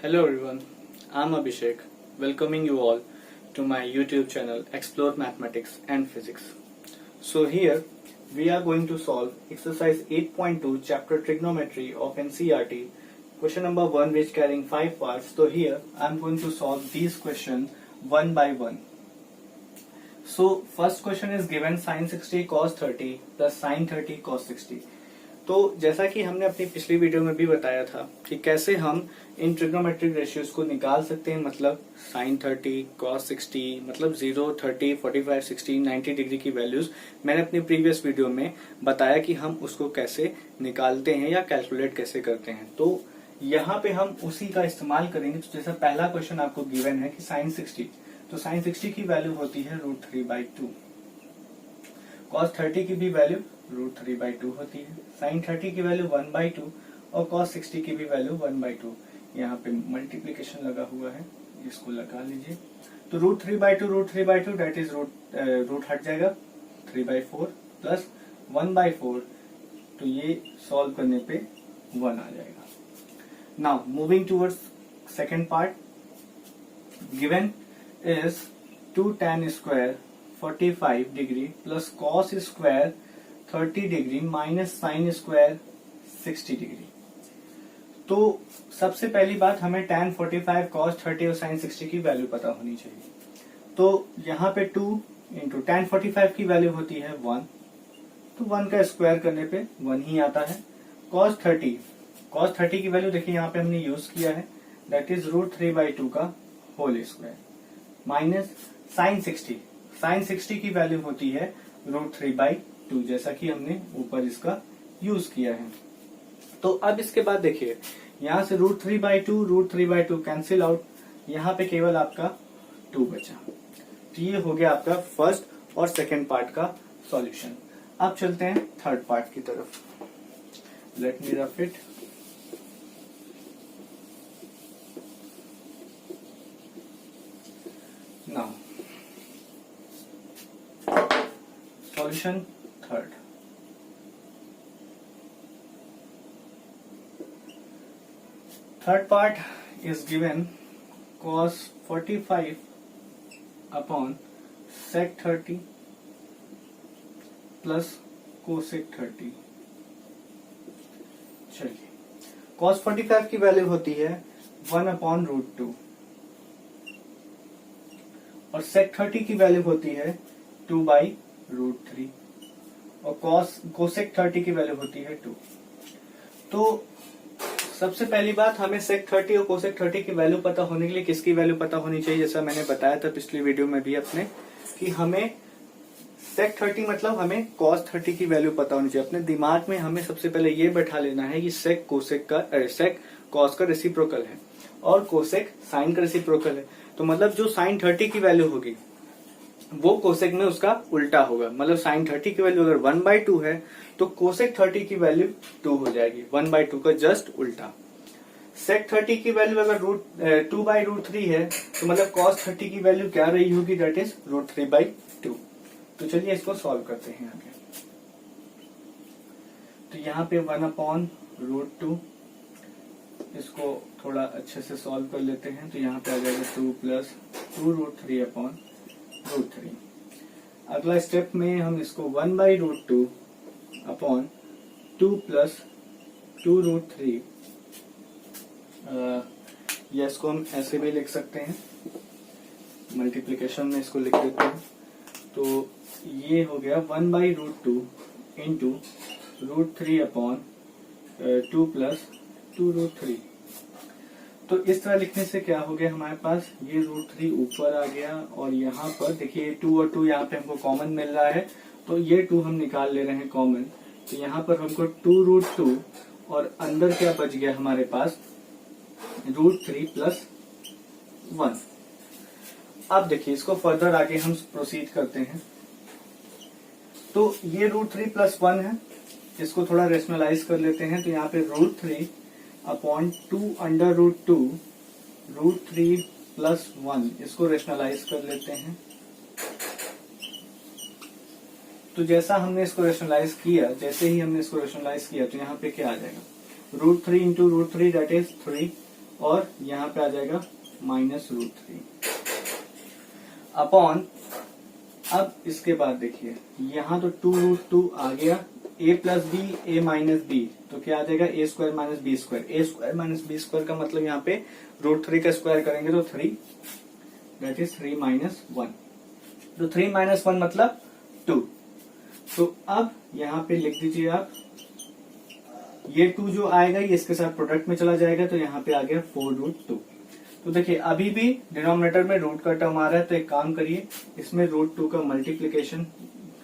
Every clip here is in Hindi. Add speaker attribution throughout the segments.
Speaker 1: Hello everyone, I'm Abhishek, welcoming you all to my YouTube channel Explore Mathematics and Physics. So here we are going to solve exercise 8.2 chapter trigonometry of NCERT, question number 1 which carrying 5 parts. So here I'm going to solve these questions one by one. So first question is given sin 60 cos 30 plus sin 30 cos 60. तो जैसा कि हमने अपनी पिछली वीडियो में भी बताया था कि कैसे हम इन ट्रिग्नोमेट्रिक रेशियोज को निकाल सकते हैं, मतलब sin 30 cos 60, मतलब 0, 30, 45, 60, 90 डिग्री की वैल्यूज मैंने अपनी प्रीवियस वीडियो में बताया कि हम उसको कैसे निकालते हैं या कैलकुलेट कैसे करते हैं। तो यहाँ पे हम उसी का इस्तेमाल करेंगे। तो जैसा पहला क्वेश्चन आपको गिवन है कि sin 60, तो sin 60 की वैल्यू होती है √3/2, cos 30 की भी वैल्यू √3/2 होती है, sin 30 की वैल्यू 1/2 और cos 60 की भी वैल्यू 1/2। यहाँ पे मल्टीप्लीकेशन लगा हुआ है, इसको लगा लीजिए। तो √3/2 डेट इज रूट हट जाएगा 3/4 प्लस 1/4, तो ये सॉल्व करने पे 1 आ जाएगा। Now moving towards second part, given is 2 tan square 45 degree plus cos square 30 degree minus sine square 60 degree. तो सबसे पहली बात, हमें tan 45 cos 30 और sin 60 की वैल्यू पता होनी चाहिए। तो यहाँ पे 2 इंटू tan 45 की वैल्यू होती है 1, तो 1 का स्क्वायर करने पे 1 ही आता है। cos 30 की वैल्यू देखिए यहाँ पे हमने यूज किया है, दैट इज √3/2 का होल स्क्वायर माइनस sin 60 की वैल्यू होती है √3/2, जैसा कि हमने ऊपर इसका यूज किया है। तो अब इसके बाद देखिए यहां से √3/2 कैंसिल आउट, यहाँ पे केवल आपका 2 बचा। तो ये हो गया आपका फर्स्ट और सेकेंड पार्ट का सॉल्यूशन। अब चलते हैं थर्ड पार्ट की तरफ। Let me rough it. Now solution third. Third part is given cos 45 upon sec 30 plus cosec 30। चलिए, cos 45 की वैल्यू होती है 1/√2 और sec 30 की वैल्यू होती है 2/√3 और cosec 30 की वैल्यू होती है 2। तो सबसे पहली बात, हमें sec 30 और cosec 30 की वैल्यू पता होने के लिए किसकी वैल्यू पता होनी चाहिए, जैसा मैंने बताया था पिछली वीडियो में भी अपने, कि हमें sec 30 मतलब हमें cos 30 की वैल्यू पता होनी चाहिए। अपने दिमाग में हमें सबसे पहले ये बैठा लेना है कि sec cos का रेसिप्रोकल है और cosec sin का रेसिप्रोकल है। तो मतलब जो sin 30 की वैल्यू होगी वो cosec में उसका उल्टा होगा। मतलब sin 30 की वैल्यू अगर 1/2 है तो cosec 30 की वैल्यू 2 हो जाएगी, 1/2 का जस्ट उल्टा। sec 30 की वैल्यू अगर 2/√3 है तो मतलब cos 30 की वैल्यू क्या रही होगी, दैट इज √3/2। तो चलिए इसको सॉल्व करते हैं आगे। तो यहाँ पे 1/√2, इसको थोड़ा अच्छे से सॉल्व कर लेते हैं। तो यहाँ पे आ जाएगा 2 प्लस 2√3/√3। अगला स्टेप में हम इसको 1/√2 अपॉन 2 प्लस 2√3, या इसको हम ऐसे भी लिख सकते हैं, मल्टीप्लिकेशन में इसको लिख देते हैं। तो ये हो गया 1/√2 इंटू √3 अपॉन 2 प्लस 2√3। तो इस तरह लिखने से क्या हो गया, हमारे पास ये √3 ऊपर आ गया और यहाँ पर देखिए 2 और 2 यहाँ पे हमको कॉमन मिल रहा है, तो ये 2 हम निकाल ले रहे हैं कॉमन। तो यहाँ पर हमको 2√2 और अंदर क्या बच गया हमारे पास √3 प्लस 1। अब देखिए इसको फर्दर आगे हम प्रोसीड करते हैं। तो ये √3 प्लस 1 है, इसको थोड़ा रेशनलाइज कर लेते हैं। तो यहाँ पे √3 अपॉन 2/√2 √3 प्लस 1, इसको रेशनलाइज कर लेते हैं। तो जैसा हमने इसको रेशनलाइज किया, जैसे ही हमने इसको रेशनलाइज किया तो यहाँ पे क्या आ जाएगा, √3 इंटू √3 दैट इज 3 और यहाँ पे आ जाएगा -√3 अपॉन, अब इसके बाद देखिए यहाँ तो 2√2 आ गया, a plus b a minus b, तो क्या आ जाएगा a square minus b square. a square minus b square का मतलब यहाँ पे √3 का स्क्वायर करेंगे तो 3, दैट इज 3 माइनस 1, तो 3 माइनस 1 मतलब 2। तो अब यहाँ पे लिख दीजिए आप, ये 2 जो आएगा ये इसके साथ प्रोडक्ट में चला जाएगा, तो यहाँ पे आ गया 4√2। तो देखिए अभी भी डिनोमिनेटर में रूट का टर्म आ रहा है, तो एक काम करिए, इसमें √2 का मल्टीप्लीकेशन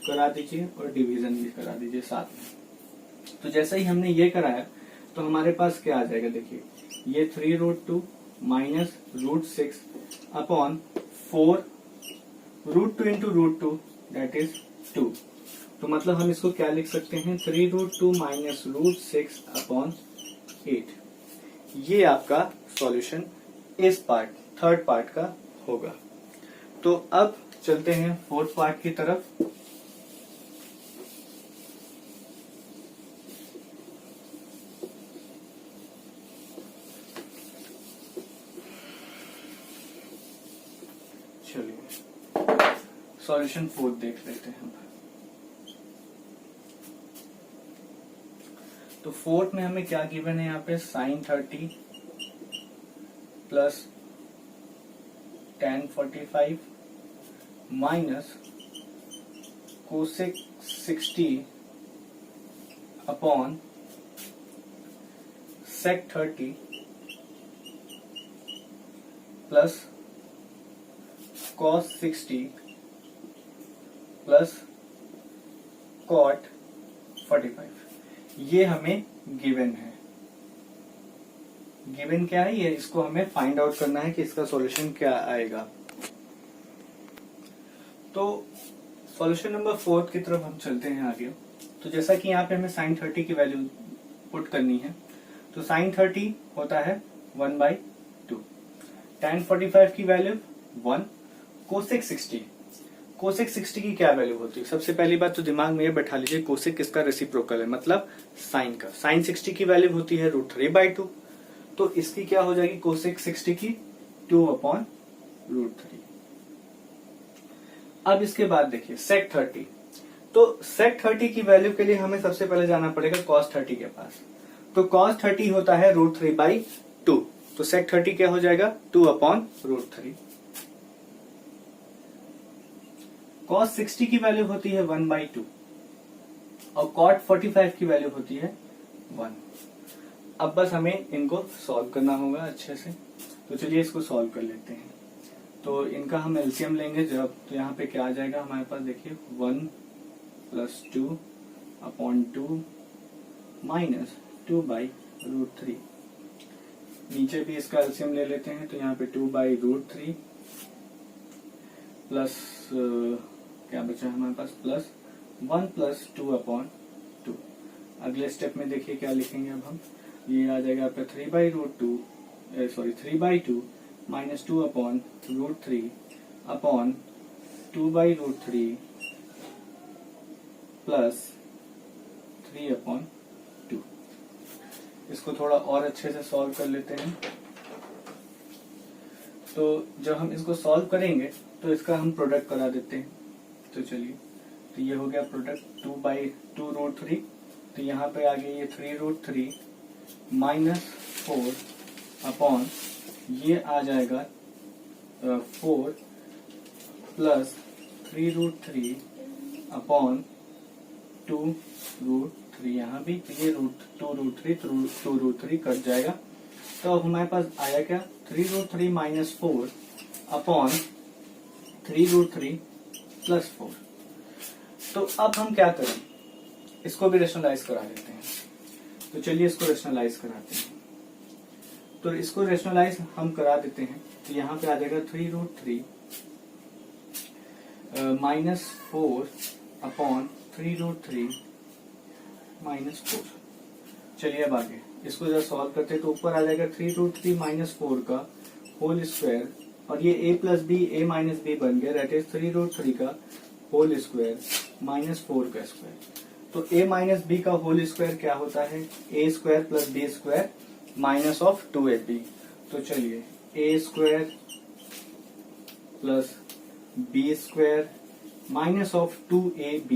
Speaker 1: करा दीजिए और डिवीजन भी करा दीजिए साथ में। तो जैसे ही हमने ये कराया तो हमारे पास क्या आ जाएगा, देखिए ये 3√2 minus √6 upon 4, √2 into √2 that is 2। तो मतलब हम इसको क्या लिख सकते हैं, 3√2 माइनस √6 अपॉन 8। ये आपका सॉल्यूशन इस पार्ट, थर्ड पार्ट का होगा। तो अब चलते हैं फोर्थ पार्ट की तरफ। चलिए सॉल्यूशन फोर्थ देख लेते हैं। तो फोर्थ में हमें क्या गिवन है, यहाँ पे sin 30 plus tan 45 minus cosec 60 upon sec 30 plus cos 60 plus cot 45, ये हमें गिवन है। गिवन क्या है ये, इसको हमें फाइंड आउट करना है कि इसका सॉल्यूशन क्या आएगा। तो सॉल्यूशन नंबर 4 की तरफ हम चलते हैं आगे। तो जैसा कि यहाँ पे हमें sin 30 की वैल्यू पुट करनी है, तो sin 30 होता है 1/2, tan 45 की वैल्यू 1, cosec 60 की क्या वैल्यू होती है। सबसे पहली बात तो दिमाग में ये बैठा लीजिए, कोसेक किसका रेसिप्रोकल है, मतलब साइन का। sin 60 की वैल्यू होती है √3/2, तो इसकी क्या हो जाएगी कोसेक 60 की 2/√3। अब इसके बाद देखिए sec 30, तो sec 30 की वैल्यू के लिए हमें सबसे पहले जाना पड़ेगा cos 30 के पास। तो cos 30 होता है √3/2, तो sec 30 क्या हो जाएगा 2/√3। cos 60 की वैल्यू होती है 1/2 और cot 45 की वैल्यू होती है 1। अब बस हमें इनको सॉल्व करना होगा अच्छे से। तो चलिए इसको सॉल्व कर लेते हैं। तो इनका हम एलसीएम लेंगे जब, तो यहाँ पे क्या आ जाएगा हमारे पास, देखिए 1 प्लस 2/2 माइनस 2/√3। नीचे भी इसका एलसीएम ले लेते हैं, तो यहाँ पे 2/√3 प्लस क्या बचा हमारे पास, प्लस 1 प्लस 2/2। अगले स्टेप में देखिए क्या लिखेंगे अब हम, ये आ जाएगा आपका 3/2 माइनस 2/√3 अपॉन 2/√3 प्लस 3/2। इसको थोड़ा और अच्छे से सॉल्व कर लेते हैं। तो जब हम इसको सॉल्व करेंगे तो इसका हम प्रोडक्ट करा देते हैं। तो चलिए, तो ये हो गया प्रोडक्ट 2/2√3, तो यहाँ पे आ गया ये 3√3 माइनस 4 अपॉन ये आ जाएगा 4 प्लस 3√3 अपॉन 2√3, यहाँ भी ये 2√3 कट जाएगा। तो हमारे पास आया क्या 3√3 माइनस 4 अपॉन 3√3 प्लस 4। तो अब हम क्या करें, इसको भी रेशनलाइज करा लेते हैं। तो चलिए इसको रेशनलाइज कराते हैं। तो इसको रेशनलाइज हम करा देते हैं, तो यहाँ पे आ जाएगा 3√3 माइनस 4 अपॉन 3√3 माइनस 4। चलिए अब आगे इसको जब सॉल्व करते हैं तो ऊपर आ जाएगा 3√3 माइनस 4 का होल स्क्वायर, और ये a plus b a minus b बन गया, दैट इज 3√3 का होल स्क्वायर माइनस 4 का स्क्वायर। तो a माइनस बी का होल स्क्वायर क्या होता है, a square plus B square minus of 2ab। तो चलिए A square plus B square minus of 2ab,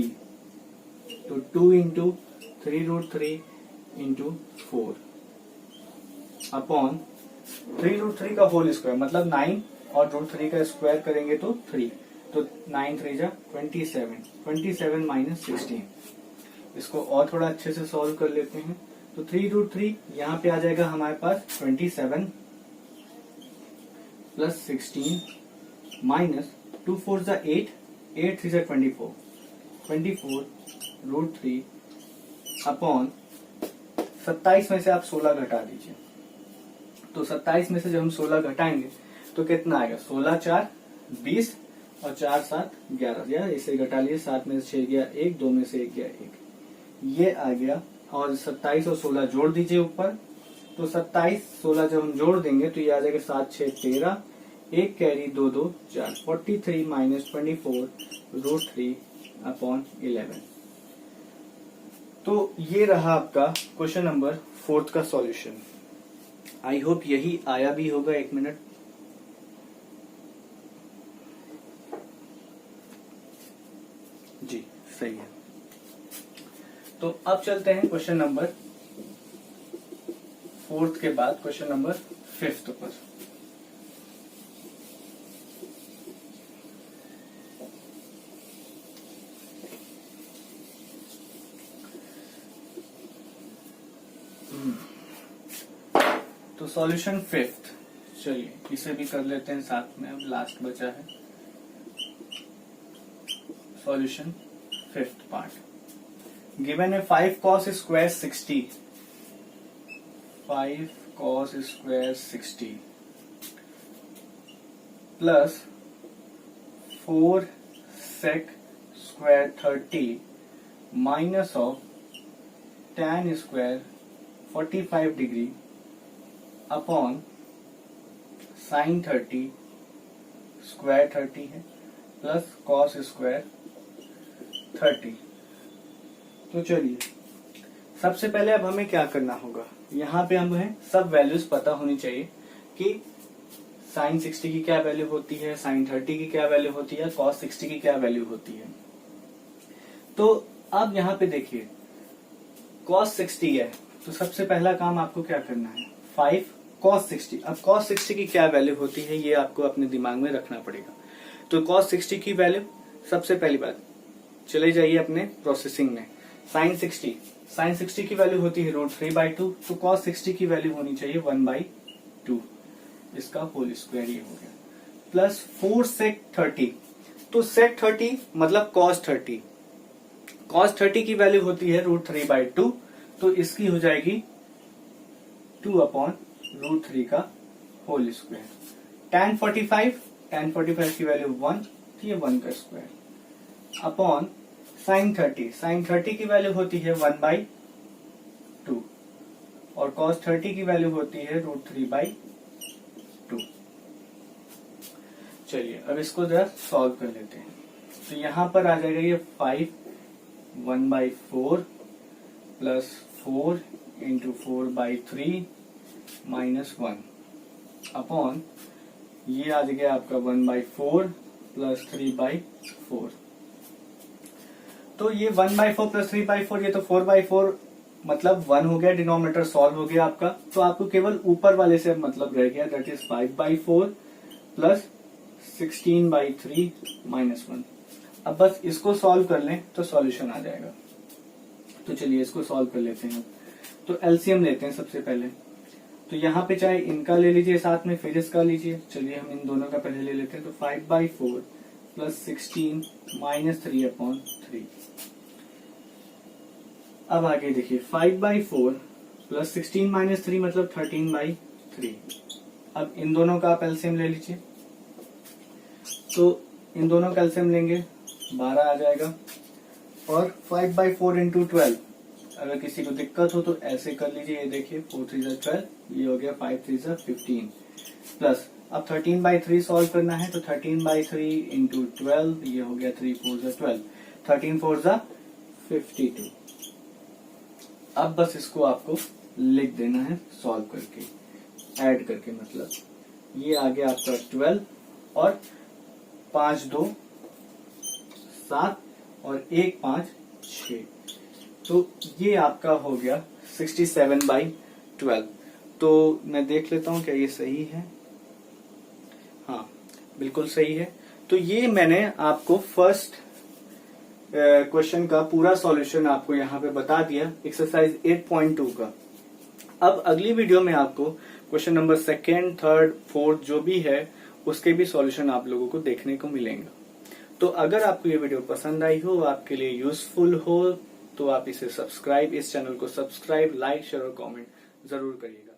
Speaker 1: तो 2 इंटू 3√3 इंटू 4 अपॉन 3√3 का होल स्क्वायर मतलब 9 और √3 का स्क्वायर करेंगे तो 3, तो 9 3 जा 27 माइनस 16। इसको और थोड़ा अच्छे से सॉल्व कर लेते हैं। तो 3√3 यहाँ पे आ जाएगा हमारे पास 27 प्लस 16 माइनस 2 4 जा 8 3 जा 24 √3 अपॉन 27 में से आप 16 घटा दीजिए। तो 27 में से जब हम 16 घटाएंगे तो कितना आएगा, 16 4 20 और 4 7 11, या इसे घटा लिए, 7 में से 6 गया 1, 2 में से 1 गया 1, ये आ गया। और 27 और 16 जोड़ दीजिए ऊपर, तो 27 16 जब हम जोड़ देंगे तो ये आ जाएगा 7 6 13, 1 कैरी 2 2 4, 43 माइनस 24 √3 अपॉन 11। तो ये रहा आपका क्वेश्चन नंबर 4 का सॉल्यूशन। आई होप यही आया भी होगा। 1 मिनट। जी सही है। तो अब चलते हैं क्वेश्चन नंबर 4 के बाद क्वेश्चन नंबर 5 पर। तो सॉल्यूशन 5, चलिए इसे भी कर लेते हैं साथ में, अब लास्ट बचा है सॉल्यूशन 5th पार्ट। गिवन है 5 cos square 60, 5 cos square 60 plus 4 sec square 30 minus of tan square 45 degree upon sin 30 square 30 है प्लस cos स्क्वायर 30। तो चलिए सबसे पहले अब हमें क्या करना होगा, यहाँ पे हमें सब वैल्यूज पता होनी चाहिए कि sin 60 की क्या वैल्यू होती है, sin 30 की क्या वैल्यू होती है, cos 60 की क्या वैल्यू होती है। तो अब यहाँ पे देखिए cos 60 है, तो सबसे पहला काम आपको क्या करना है, 5 cos 60। अब cos 60 की क्या वैल्यू होती है ये आपको अपने दिमाग में रखना पड़ेगा। तो cos 60 की वैल्यू, सबसे पहली बात चले जाइए अपने प्रोसेसिंग में, sin 60 की वैल्यू होती है √3/2, तो cos 60 की वैल्यू होनी चाहिए 1/2, इसका होल स्क्वायर ये हो गया, प्लस 4 sec 30, तो sec 30 मतलब cos 30 की वैल्यू होती है √3/2, तो इसकी हो जाएगी 2/√3 का होल स्क्वायर। tan 45 की वैल्यू 1, तो ये 1 का स्क्वायर अपॉन sin 30 की वैल्यू होती है 1/2 और cos 30 की वैल्यू होती है √3/2। चलिए अब इसको जरा सॉल्व कर लेते हैं। तो यहां पर आ जाएगा ये 5 1/4 प्लस 4 इंटू 4/3 माइनस 1 अपॉन ये आ जाएगा आपका 1/4 प्लस 3/4। तो ये 1/4 प्लस 3/4, ये तो 4/4 मतलब 1 हो गया, डिनोमिनेटर सॉल्व हो गया आपका। तो आपको केवल ऊपर वाले से मतलब रह गया, दैट इज 5/4 प्लस 16/3 माइनस 1। अब बस इसको सॉल्व कर लें तो सॉल्यूशन आ जाएगा। तो चलिए इसको सॉल्व कर लेते हैं। तो एलसीएम लेते हैं सबसे पहले। तो यहाँ पे चाहे इनका ले लीजिए साथ में, फिर इसका लीजिए। चलिए हम इन दोनों का पहले ले लेते हैं। तो 5/4 प्लस 16 माइनस 3/3। अब आगे देखिए 5/4 प्लस 16 माइनस 3 मतलब 13/3। अब इन दोनों का आप एलसीएम ले लीजिए। तो इन दोनों का एलसीएम लेंगे 12 आ जाएगा। और 5/4 इंटू 12, अगर किसी को दिक्कत हो तो ऐसे कर लीजिए। ये देखिए 4 3 12, ये हो गया 5 3 15 प्लस अब 13/3 सॉल्व करना है। तो 13/3 इंटू 12, ये हो गया 3 4 12, 13 4 52। अब बस इसको आपको लिख देना है सॉल्व करके। ऐड करके, मतलब ये आ गया आपका 12 और 5 2 7 और 1 5 6, तो ये आपका हो गया 67/12। तो मैं देख लेता हूं क्या ये सही है। हाँ, बिल्कुल सही है। तो ये मैंने आपको फर्स्ट क्वेश्चन का पूरा सॉल्यूशन आपको यहाँ पे बता दिया, एक्सरसाइज 8.2 का। अब अगली वीडियो में आपको question number 2nd, 3rd, 4th जो भी है उसके भी सॉल्यूशन आप लोगों को देखने को मिलेंगे। तो अगर आपको ये वीडियो पसंद आई हो, आपके लिए यूजफुल हो, तो आप इसे सब्सक्राइब, इस चैनल को सब्सक्राइब, लाइक, शेयर और कमेंट जरूर करिएगा।